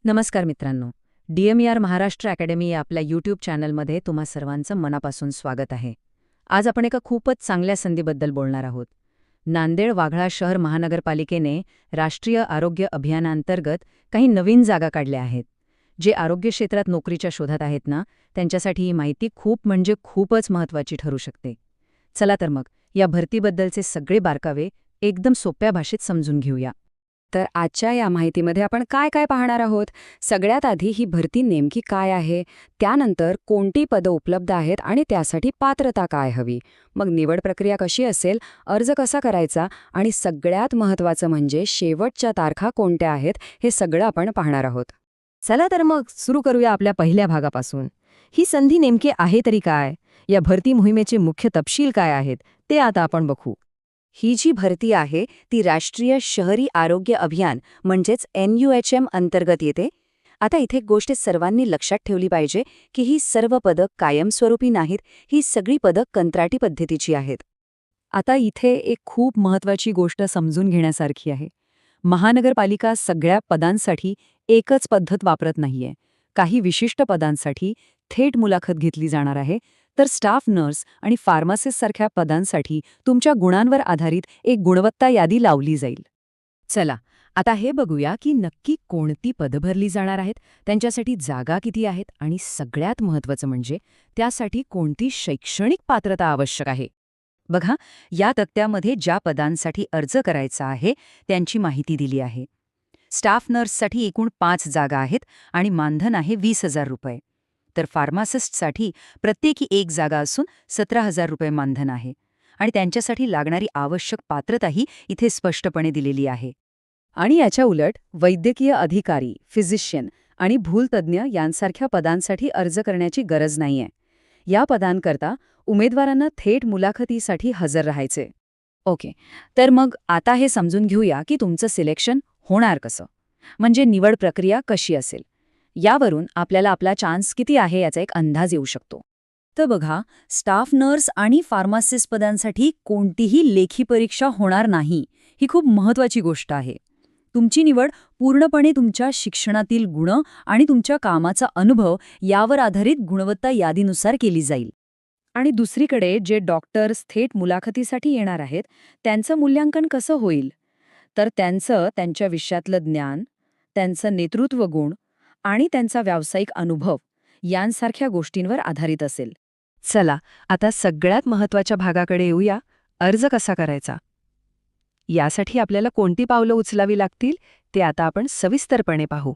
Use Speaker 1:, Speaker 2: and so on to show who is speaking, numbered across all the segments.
Speaker 1: नमस्कार मित्रांनो. DMER Maharashtra academy या आपल्या यूट्यूब चॅनलमध्ये तुम्हा सर्वांचं मनापासून स्वागत आहे. आज आपण एका खूपच चांगल्या संधीबद्दल बोलणार आहोत. नांदेड वाघळा शहर महानगरपालिकेने राष्ट्रीय आरोग्य अभियानांतर्गत काही नवीन जागा काढल्या आहेत. जे आरोग्य क्षेत्रात नोकरीच्या शोधात आहेत ना, त्यांच्यासाठी ही माहिती खूपच महत्त्वाची ठरू शकते. चला तर मग या भरतीबद्दलचे सगळे बारकावे एकदम सोप्या भाषेत समजून घेऊया.
Speaker 2: तर आजच्या या माहितीमध्ये आपण काय काय पाहणार आहोत. सगळ्यात आधी ही भरती नेमकी काय आहे, त्यानंतर कोणती पदं उपलब्ध आहेत आणि त्यासाठी पात्रता काय हवी, मग निवड प्रक्रिया कशी असेल, अर्ज कसा करायचा आणि सगळ्यात महत्त्वाचं म्हणजे शेवटच्या तारखा कोणत्या आहेत हे सगळं आपण पाहणार आहोत.
Speaker 3: चला तर मग सुरू करूया आपल्या पहिल्या भागापासून. ही संधी नेमकी आहे तरी काय, या भरती मोहिमेचे मुख्य तपशील काय आहेत ते आता आपण बघू.
Speaker 2: ही जी भरती आहे ती राष्ट्रीय शहरी आरोग्य अभियान म्हणजेच NUHM अंतर्गत येते. आता इथे एक गोष्ट सर्वांनी लक्षात ठेवली पाहिजे की ही सर्व पदं कायमस्वरूपी नाहीत, ही सगळी पदं कंत्राटी पद्धतीची आहेत.
Speaker 3: आता इथे एक खूप महत्त्वाची गोष्ट समजून घेण्यासारखी आहे. महानगरपालिका सगळ्या पदांसाठी एकच पद्धत वापरत नाहीये. काही विशिष्ट पदांसाठी थेट मुलाखत घेतली जाणार आहे, तर स्टाफ नर्स आणि फार्मासिस्टसारख्या पदांसाठी तुमच्या गुणांवर आधारित एक गुणवत्ता यादी लावली जाईल.
Speaker 1: चला आता हे बघूया की नक्की कोणती पदं भरली जाणार आहेत, त्यांच्यासाठी जागा किती आहेत आणि सगळ्यात महत्त्वाचं म्हणजे त्यासाठी कोणती शैक्षणिक पात्रता आवश्यक आहे. बघा, या तक्त्यामध्ये ज्या पदांसाठी अर्ज करायचा आहे त्यांची माहिती दिली आहे. स्टाफ नर्ससाठी एकूण 5 जागा आहेत आणि मानधन आहे 20,000 रुपये. तर फार्मासिस्टसाठी प्रत्येकी 1 जागा असून 17,000 रुपये मानधन आहे आणि त्यांच्यासाठी लागणारी आवश्यक पात्रताही इथे स्पष्टपणे दिलेली आहे.
Speaker 3: आणि याच्या उलट वैद्यकीय अधिकारी, फिजिशियन आणि भूलतज्ज्ञ यांसारख्या पदांसाठी अर्ज करण्याची गरज नाहीये. या पदांकरता उमेदवारांना थेट मुलाखतीसाठी हजर राहायचे.
Speaker 1: ओके, तर मग आता हे समजून घेऊया की तुमचं सिलेक्शन होणार कसं, म्हणजे निवड प्रक्रिया कशी असेल. यावरून आपल्याला आपला चान्स किती आहे याचा एक अंदाज येऊ शकतो. तर बघा, स्टाफ नर्स आणि फार्मासिस्ट पदांसाठी कोणतीही लेखी परीक्षा होणार नाही, ही खूप महत्त्वाची गोष्ट आहे. तुमची निवड पूर्णपणे तुमच्या शिक्षणातील गुण आणि तुमच्या कामाचा अनुभव यावर आधारित गुणवत्ता यादीनुसार केली जाईल.
Speaker 3: आणि दुसरीकडे जे डॉक्टर्स थेट मुलाखतीसाठी येणार आहेत त्यांचं मूल्यांकन कसं होईल, तर त्यांच्या विषयातलं ज्ञान, त्यांचं नेतृत्व गुण आणि त्यांचा व्यावसायिक अनुभव यांसारख्या गोष्टींवर आधारित असेल.
Speaker 1: चला आता सगळ्यात महत्त्वाच्या भागाकडे येऊया, अर्ज कसा करायचा. यासाठी आपल्याला कोणती पावलं उचलावी लागतील ते आता आपण सविस्तरपणे पाहू.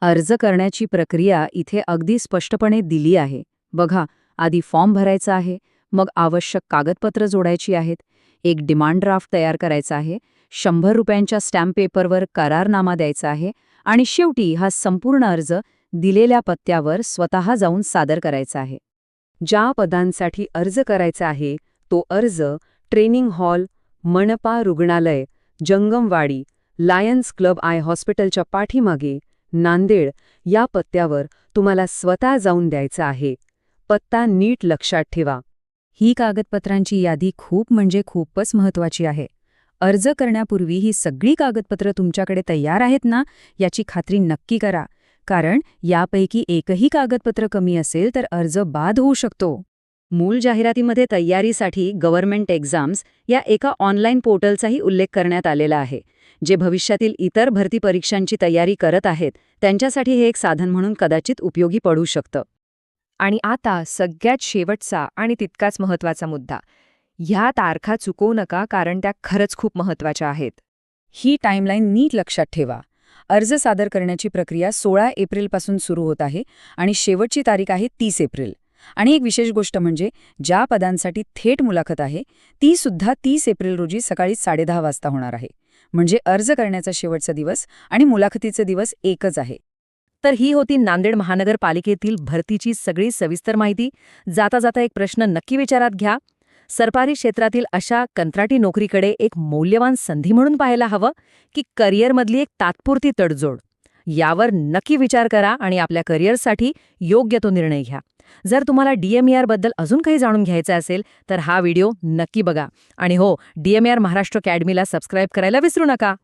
Speaker 3: अर्ज करण्याची प्रक्रिया इथे अगदी स्पष्टपणे दिली आहे. बघा, आधी फॉर्म भरायचा आहे, मग आवश्यक कागदपत्र जोडायची आहेत, एक डिमांड ड्राफ्ट तयार करायचा आहे, 100 रुपयांच्या स्टॅम्प पेपरवर करारनामा द्यायचा आहे आणि शेवटी हा संपूर्ण अर्ज दिलेल्या पत्त्यावर स्वतः जाऊन सादर करायचा आहे.
Speaker 1: ज्या पदांसाठी अर्ज करायचा आहे तो अर्ज ट्रेनिंग हॉल, मनपा रुग्णालय, जंगमवाडी, लायन्स क्लब आय हॉस्पिटलच्या पाठीमागे, नांदेड या पत्त्यावर तुम्हाला स्वतः जाऊन द्यायचा आहे. पत्ता नीट लक्षात ठेवा.
Speaker 3: ही कागदपत्रांची यादी खूपच महत्त्वाची आहे. अर्ज करण्यापूर्वी ही सगळी कागदपत्रं तुमच्याकडे तयार आहेत ना याची खात्री नक्की करा, कारण यापैकी एकही कागदपत्र कमी असेल तर अर्ज बाद होऊ शकतो.
Speaker 1: मूळ जाहिरातीमध्ये तयारीसाठी गव्हर्नमेंट एक्झाम्स या एका ऑनलाईन पोर्टलचाही उल्लेख करण्यात आलेला आहे. जे भविष्यातील इतर भरती परीक्षांची तयारी करत आहेत त्यांच्यासाठी हे एक साधन म्हणून कदाचित उपयोगी पडू शकतं.
Speaker 4: आणि आता सगळ्यात शेवटचा आणि तितकाच महत्त्वाचा मुद्दा. ह्या तारखा चुकवू नका, कारण त्या खरंच खूप महत्त्वाच्या आहेत.
Speaker 3: ही टाईमलाईन नीट लक्षात ठेवा. अर्ज सादर करण्याची प्रक्रिया 16 एप्रिलपासून सुरू होत आहे आणि शेवटची तारीख आहे 30 एप्रिल. आणि एक विशेष गोष्ट म्हणजे ज्या पदांसाठी थेट मुलाखत आहे ती सुद्धा 30 एप्रिल रोजी सकाळी 10:30 वाजता होणार आहे. म्हणजे अर्ज करण्याचा शेवटचा दिवस आणि मुलाखतीचे दिवस एकच आहे.
Speaker 4: तर ही होती नांदेड महानगरपालिकेतील भरतीची सगळी सविस्तर माहिती. जाता जाता एक प्रश्न नक्की विचारात घ्या. सरकारी क्षेत्रातील अशा कंत्राटी नोकरीकडे एक मौल्यवान संधी म्हणून पाहायला हवं की करिअरमधली एक तात्पुरती तडजोड. यावर नक्की विचार करा आणि आपल्या करिअरसाठी योग्य तो निर्णय घ्या. जर तुम्हाला DMER बद्दल अजून काही जाणून घ्यायचं असेल तर हा व्हिडिओ नक्की बघा. आणि हो, DMER महाराष्ट्र अकॅडमीला सबस्क्राईब करायला विसरू नका.